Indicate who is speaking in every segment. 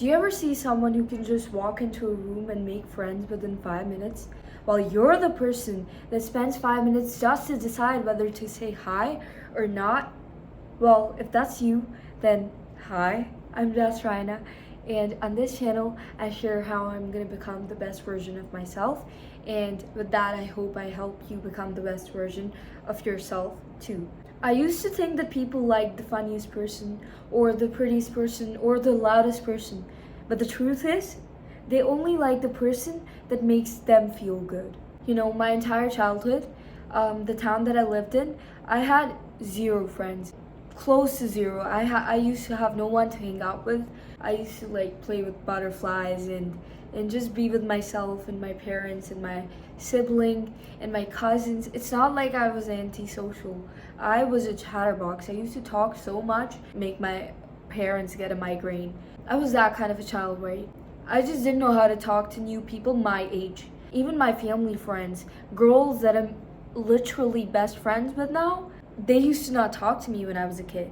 Speaker 1: Do you ever see someone who can just walk into a room and make friends within 5 minutes? While you're the person that spends 5 minutes just to decide whether to say hi or not? Well, if that's you, then hi, I'm just Rina, and on this channel, I share how I'm gonna become the best version of myself. And with that, I hope I help you become the best version of yourself too. I used to think that people liked the funniest person, or the prettiest person, or the loudest person. But the truth is, they only like the person that makes them feel good. You know, my entire childhood, the town that I lived in, I had zero friends. Close to zero. I used to have no one to hang out with. I used to like play with butterflies and just be with myself and my parents and my sibling and my cousins. It's not like I was antisocial. I was a chatterbox. I used to talk so much, make my parents get a migraine. I was that kind of a child, right? I just didn't know how to talk to new people my age. Even my family friends, girls that I'm literally best friends with now, they used to not talk to me when I was a kid.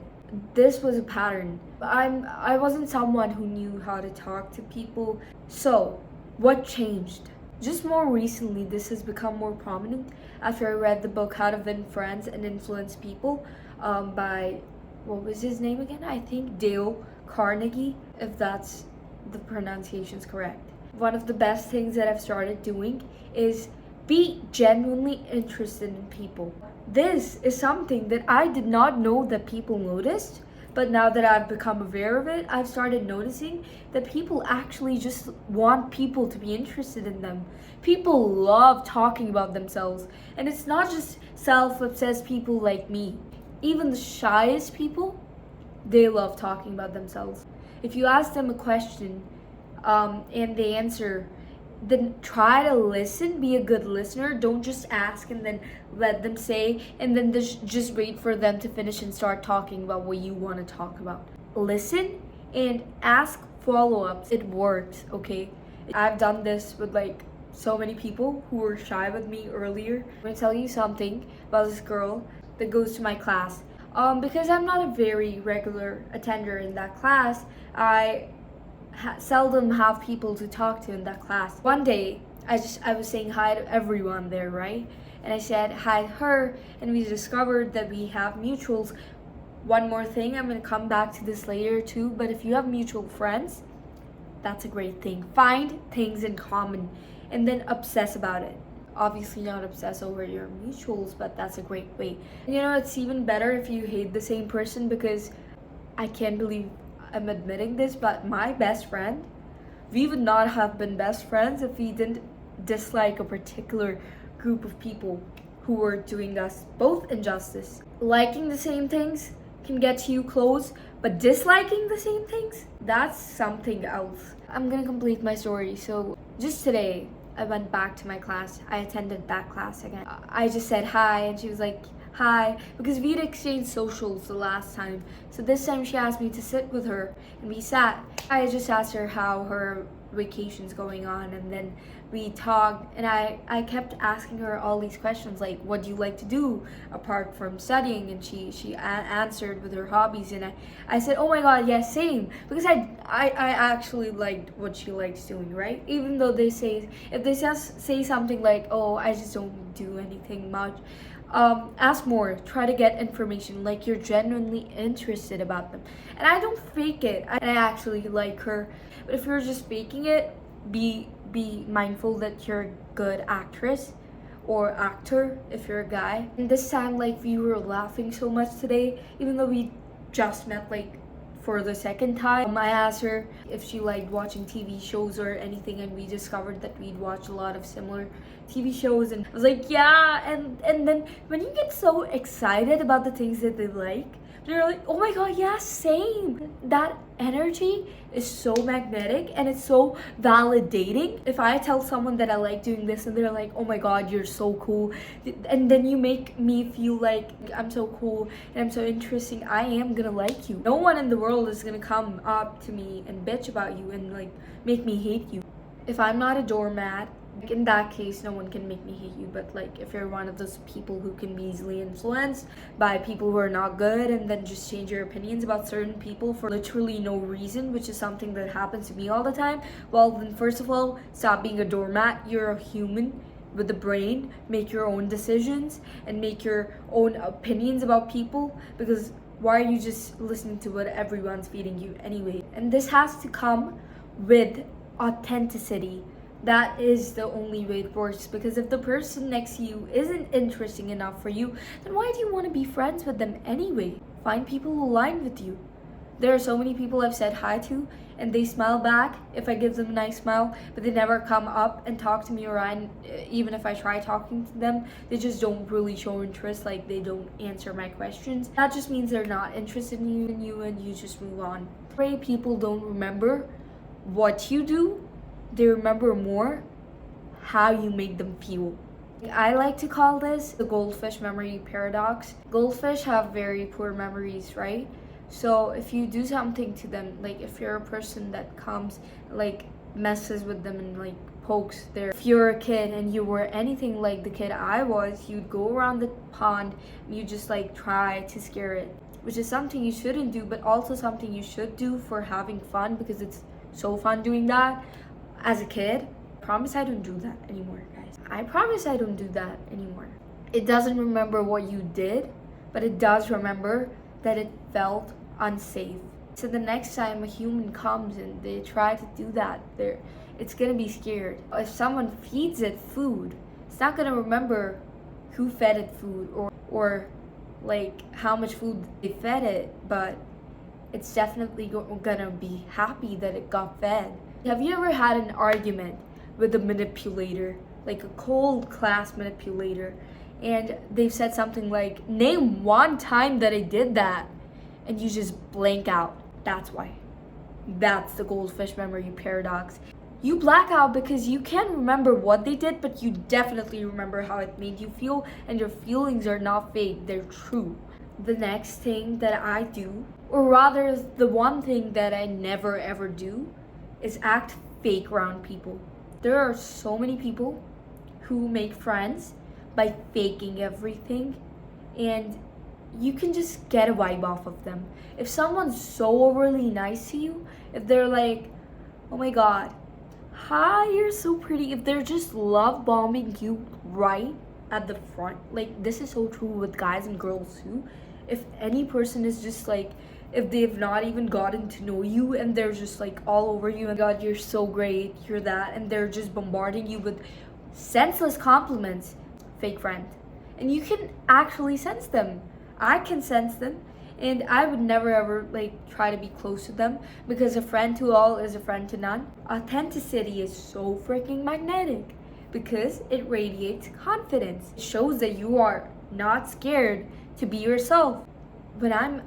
Speaker 1: This was a pattern. I wasn't someone who knew how to talk to people. So, what changed? Just more recently, this has become more prominent after I read the book How to Win Friends and Influence People by, what was his name again? I think Dale Carnegie, if that's the pronunciation's correct. One of the best things that I've started doing is be genuinely interested in people. This is something that I did not know that people noticed, but now that I've become aware of it, I've started noticing that people actually just want people to be interested in them. People love talking about themselves, and it's not just self-obsessed people like me. Even the shyest people, they love talking about themselves. If you ask them a question and they answer, then try to listen, be a good listener. Don't just ask and then let them say, and then just wait for them to finish and start talking about what you want to talk about. Listen and ask follow-ups. It works, okay? I've done this with like so many people who were shy with me earlier. I'm gonna tell you something about this girl that goes to my class. Because I'm not a very regular attender in that class, I seldom have people to talk to in that class. One day, I was saying hi to everyone there, right? And I said hi to her, and we discovered that we have mutuals. One more thing, I'm gonna come back to this later too, but if you have mutual friends, that's a great thing. Find things in common and then obsess about it. Obviously not obsess over your mutuals, but that's a great way. You know, it's even better if you hate the same person, because I can't believe I'm admitting this, but my best friend, we would not have been best friends if we didn't dislike a particular group of people who were doing us both injustice. Liking the same things can get you close, but disliking the same things, that's something else. I'm gonna complete my story. So just today, I went back to my class. I attended that class again. I just said hi, and she was like, hi, because we'd exchanged socials the last time. So this time she asked me to sit with her, and we sat. I just asked her how her vacation's going on, and then we talked, and I kept asking her all these questions like, what do you like to do apart from studying? And she answered with her hobbies, and I said, oh my god, yes, same, because I actually liked what she likes doing, right? Even though if they just say something like, oh, I just don't do anything much, ask more, try to get information, like you're genuinely interested about them. And I don't fake it, I actually like her. But if you're just faking it, be mindful that you're a good actress or actor if you're a guy. And this time, like, we were laughing so much today, even though we just met like for the second time. I asked her if she liked watching TV shows or anything, and we discovered that we'd watch a lot of similar TV shows, and I was like, yeah. And then when you get so excited about the things that they like, they're like, oh my god, yeah, same. That energy is so magnetic and it's so validating. If I tell someone that I like doing this and they're like, oh my god, you're so cool, and then you make me feel like I'm so cool and I'm so interesting, I am gonna like you. No one in the world is gonna come up to me and bitch about you and like make me hate you. If I'm not a doormat, In that case, no one can make me hate you. But like, if you're one of those people who can be easily influenced by people who are not good and then just change your opinions about certain people for literally no reason, which is something that happens to me all the time, well then first of all, stop being a doormat. You're a human with a brain. Make your own decisions and make your own opinions about people, because why are you just listening to what everyone's feeding you anyway? And this has to come with authenticity. That is the only way it works, because if the person next to you isn't interesting enough for you, then why do you want to be friends with them anyway? Find people who align with you. There are so many people I've said hi to and they smile back if I give them a nice smile, but they never come up and talk to me, or even if I try talking to them, they just don't really show interest, like they don't answer my questions. That just means they're not interested in you and you just move on. Pray people don't remember what you do, they remember more how you make them feel. I like to call this the goldfish memory paradox. Goldfish have very poor memories, right? So if you do something to them, like if you're a person that comes, like messes with them and like pokes their, if you're a kid and you were anything like the kid I was, you'd go around the pond and you just like try to scare it, which is something you shouldn't do, but also something you should do for having fun, because it's so fun doing that as a kid. I promise I don't do that anymore, guys. I promise I don't do that anymore. It doesn't remember what you did, but it does remember that it felt unsafe. So the next time a human comes and they try to do that, it's gonna be scared. If someone feeds it food, it's not gonna remember who fed it food or like how much food they fed it, but it's definitely gonna be happy that it got fed. Have you ever had an argument with a manipulator, like a cold class manipulator, and they've said something like, name one time that I did that, and you just blank out? That's why. That's the goldfish memory paradox. You black out because you can't remember what they did, but you definitely remember how it made you feel, and your feelings are not fake, they're true. The next thing that I do, or rather the one thing that I never ever do, is act fake around people. There are so many people who make friends by faking everything, and you can just get a vibe off of them. If someone's so overly nice to you, if they're like, oh my god, hi, you're so pretty, if they're just love bombing you right at the front, like this is so true with guys and girls too. If any person is just like, if they've not even gotten to know you and they're just like all over you, and god, you're so great, you're that, and they're just bombarding you with senseless compliments, fake friend. And you can actually sense them. I can sense them, and I would never ever like try to be close to them, because a friend to all is a friend to none. Authenticity is so freaking magnetic because it radiates confidence. It shows that you are not scared to be yourself. When I'm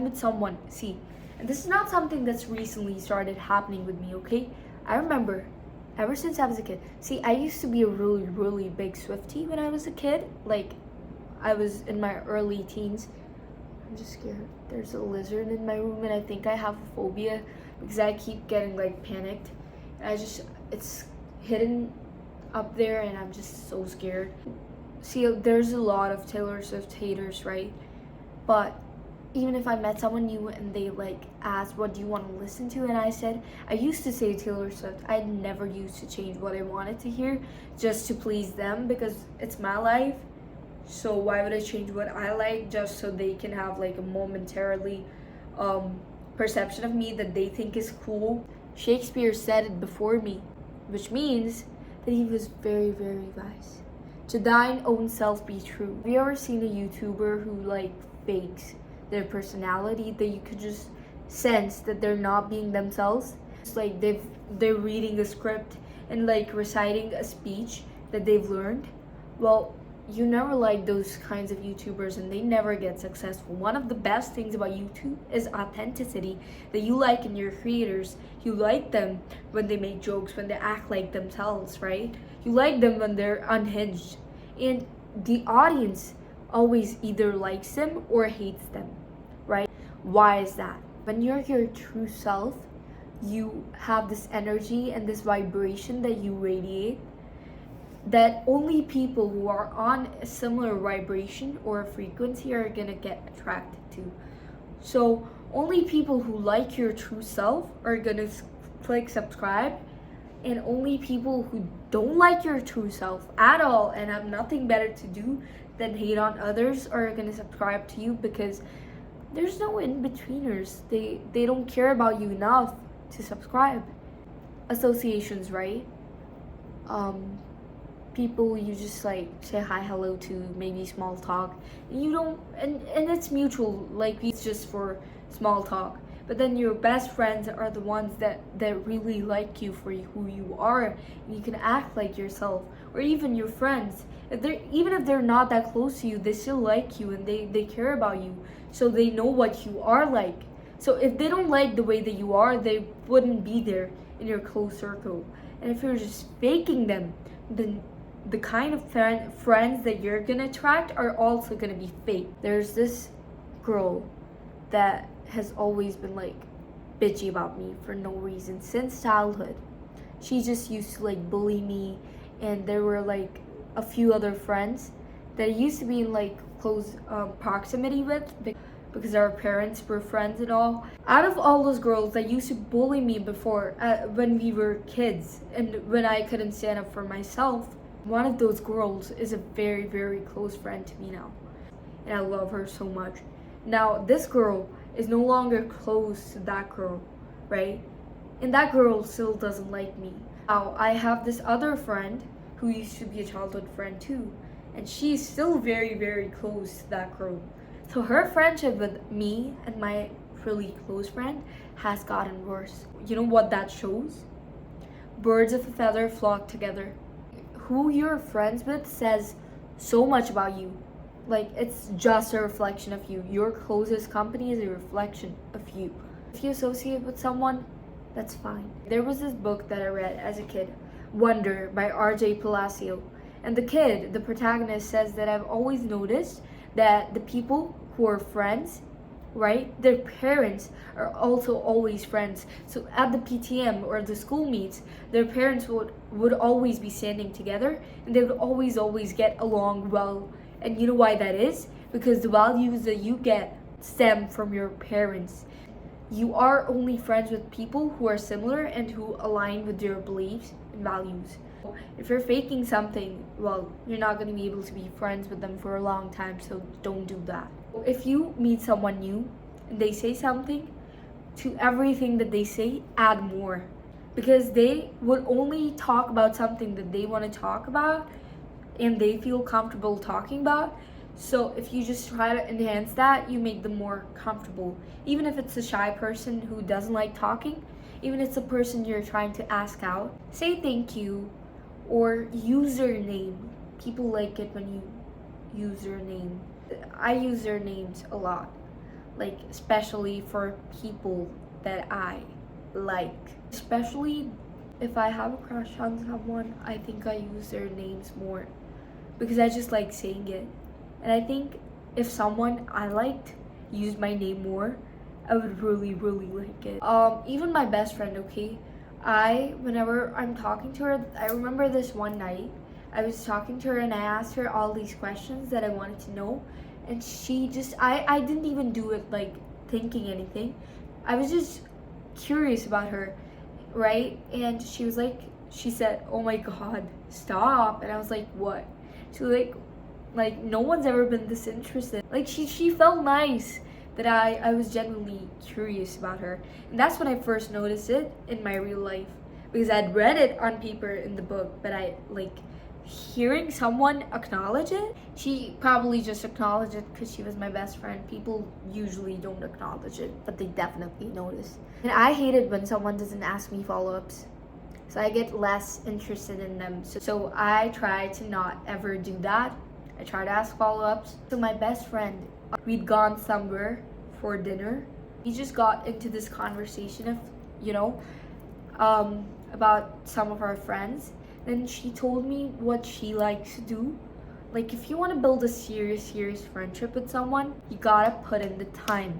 Speaker 1: with someone, see, and this is not something that's recently started happening with me, okay? I remember ever since I was a kid. See, I used to be a really, really big Swiftie when I was a kid. Like, I was in my early teens. I'm just scared. There's a lizard in my room, and I think I have a phobia because I keep getting like panicked. It's hidden up there, and I'm just so scared. See, there's a lot of Taylor Swift haters, right? But even if I met someone new and they like asked, what do you want to listen to? And I said, I used to say Taylor Swift. I never used to change what I wanted to hear just to please them, because it's my life. So why would I change what I like just so they can have like a momentarily perception of me that they think is cool? Shakespeare said it before me, which means that he was very, very wise. To thine own self be true. Have you ever seen a YouTuber who like fakes their personality, that you could just sense that they're not being themselves? It's like they're reading a script and like reciting a speech that they've learned. Well, you never like those kinds of YouTubers, and they never get successful. One of the best things about YouTube is authenticity, that you like in your creators. You like them when they make jokes, when they act like themselves, right? You like them when they're unhinged. And the audience always either likes them or hates them, right? Why is that? When you're your true self, you have this energy and this vibration that you radiate, that only people who are on a similar vibration or frequency are gonna get attracted to. So only people who like your true self are gonna click subscribe, and only people who don't like your true self at all and have nothing better to do than hate on others are gonna subscribe to you, because there's no in-betweeners. They don't care about you enough to subscribe. Associations, right? People you just like say hi hello to, maybe small talk, and you don't, and it's mutual, like it's just for small talk. But then your best friends are the ones that really like you for who you are, and you can act like yourself. Or even your friends, even if they're not that close to you, they still like you and they care about you, so they know what you are like. So if they don't like the way that you are, they wouldn't be there in your close circle. And if you're just faking them, then the kind of friends that you're gonna attract are also gonna be fake. There's this girl that has always been like bitchy about me for no reason since childhood. She just used to like bully me, and there were like a few other friends that I used to be in like close proximity with, because our parents were friends and all. Out of all those girls that used to bully me before, when we were kids and when I couldn't stand up for myself, one of those girls is a very, very close friend to me now. And I love her so much. Now, this girl is no longer close to that girl, right? And that girl still doesn't like me. Now, I have this other friend who used to be a childhood friend too, and she's still very, very close to that girl. So her friendship with me and my really close friend has gotten worse. You know what that shows? Birds of a feather flock together. Who you're friends with says so much about you. Like, it's just a reflection of you. Your closest company is a reflection of you. If you associate with someone, that's fine. There was this book that I read as a kid, Wonder by R.J. Palacio. And the protagonist, says that I've always noticed that the people who are friends, right, their parents are also always friends. So at the PTM or the school meets, their parents would always be standing together, and they would always get along well. And you know why that is? Because the values that you get stem from your parents. You are only friends with people who are similar and who align with your beliefs and values. If you're faking something, well, you're not going to be able to be friends with them for a long time, so don't do that. If you meet someone new and they say something, to everything that they say, add more. Because they would only talk about something that they want to talk about and they feel comfortable talking about. So if you just try to enhance that, you make them more comfortable. Even if it's a shy person who doesn't like talking, even if it's a person you're trying to ask out, say thank you or use their name. People like it when you use their name. I use their names a lot, like especially for people that I like. Especially if I have a crush on someone, I think I use their names more because I just like saying it. And I think if someone I liked used my name more, I would really, really like it. Even my best friend, okay? Whenever I'm talking to her, I remember this one night, I was talking to her and I asked her all these questions that I wanted to know. And she just, I didn't even do it like thinking anything. I was just curious about her, right? And she was like, she said, "Oh my God, stop." And I was like, "What?" She was like no one's ever been this interested. Like she felt nice that I was genuinely curious about her. And that's when I first noticed it in my real life. Because I'd read it on paper in the book, but I hearing someone acknowledge it. She probably just acknowledged it because she was my best friend. People usually don't acknowledge it, but they definitely notice. And I hate it when someone doesn't ask me follow-ups. So I get less interested in them. So I try to not ever do that. I try to ask follow-ups. So my best friend, we'd gone somewhere for dinner. We just got into this conversation of, about some of our friends. Then she told me what she likes to do. Like, if you want to build a serious friendship with someone, you gotta put in the time.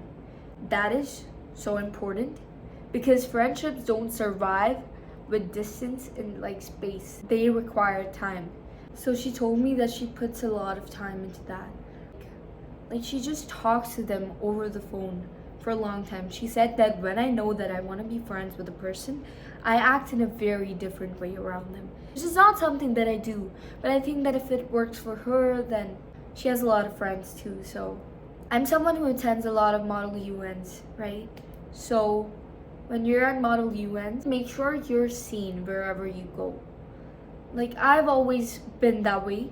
Speaker 1: That is so important because friendships don't survive with distance and space. They require time. So she told me that she puts a lot of time into that. Like she just talks to them over the phone for a long time. She said that when I know that I want to be friends with a person, I act in a very different way around them. This is not something that I do, but I think that if it works for her, then she has a lot of friends too. So I'm someone who attends a lot of model UNs, right? So when you're at model UNs, make sure you're seen wherever you go. Like I've always been that way.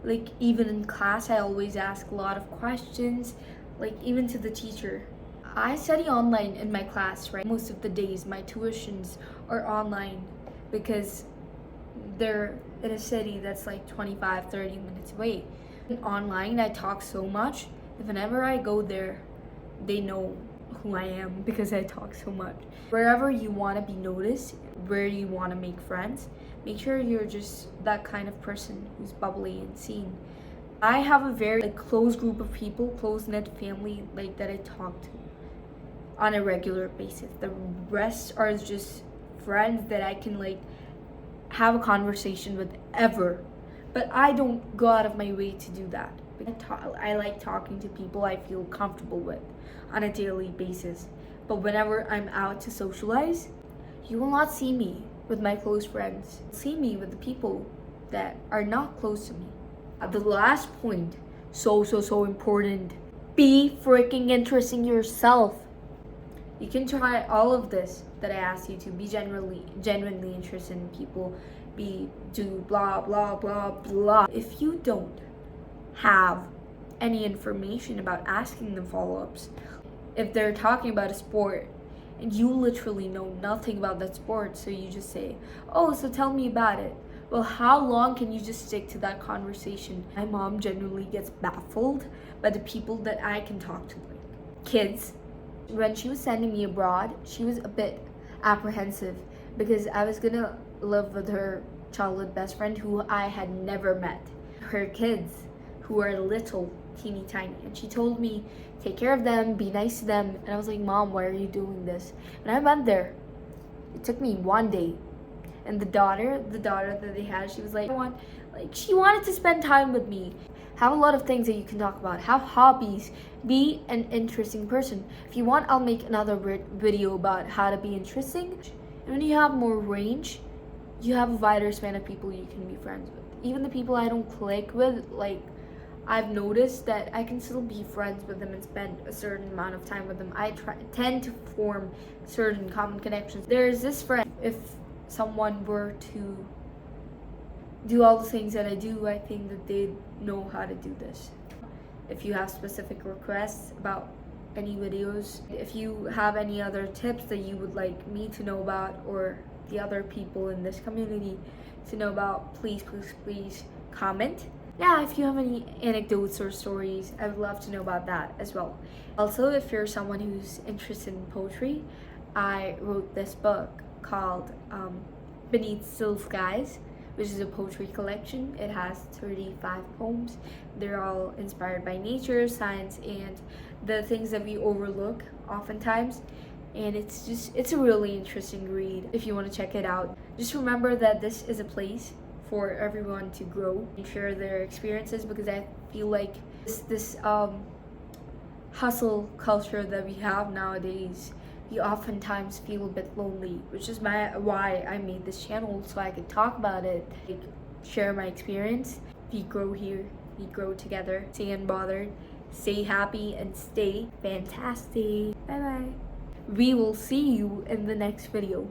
Speaker 1: Like even in class, I always ask a lot of questions, like even to the teacher. I study online in my class, right? Most of the days my tuitions are online because they're in a city that's like 25-30 minutes away. Online I talk so much that whenever I go there, they know who I am because I talk so much. Wherever you want to be noticed, where you want to make friends, make sure you're just that kind of person who's bubbly and seen. I have a very close group of people, close-knit family that I talk to on a regular basis. The rest are just friends that I can have a conversation with ever. But I don't go out of my way to do that. I like talking to people I feel comfortable with on a daily basis. But whenever I'm out to socialize, you will not see me with my close friends. See me with the people that are not close to me. The last point, so important. Be freaking interesting yourself. You can try all of this that I asked you to. Be genuinely interested in people. Do blah blah blah blah. If you don't have any information about asking them follow-ups, if they're talking about a sport and you literally know nothing about that sport, so you just say, oh, so tell me about it. Well, how long can you just stick to that conversation? My mom genuinely gets baffled by the people that I can talk to. Kids. When she was sending me abroad, she was a bit apprehensive because I was gonna live with her childhood best friend who I had never met. Her kids, who are little, teeny tiny. And she told me, take care of them, be nice to them. And I was like, Mom, why are you doing this? And I went there. It took me one day. And the daughter that they had, she was like, she wanted to spend time with me. Have a lot of things that you can talk about. Have hobbies. Be an interesting person. If you want, I'll make another video about how to be interesting. And when you have more range, you have a wider span of people you can be friends with. Even the people I don't click with, I've noticed that I can still be friends with them and spend a certain amount of time with them. I tend to form certain common connections. There's this friend, if someone were to do all the things that I do, I think that they'd know how to do this. If you have specific requests about any videos, if you have any other tips that you would like me to know about or the other people in this community to know about, please comment. Yeah, if you have any anecdotes or stories, I would love to know about that as well. Also, if you're someone who's interested in poetry, I wrote this book called Beneath Still Skies, which is a poetry collection. It has 35 poems. They're all inspired by nature, science, and the things that we overlook oftentimes. And it's a really interesting read if you want to check it out. Just remember that this is a place for everyone to grow and share their experiences, because I feel like this hustle culture that we have nowadays, we oftentimes feel a bit lonely, which is why I made this channel, so I could talk about it, share my experience. We grow here, we grow together. Stay unbothered, stay happy, and stay fantastic. Bye bye. We will see you in the next video.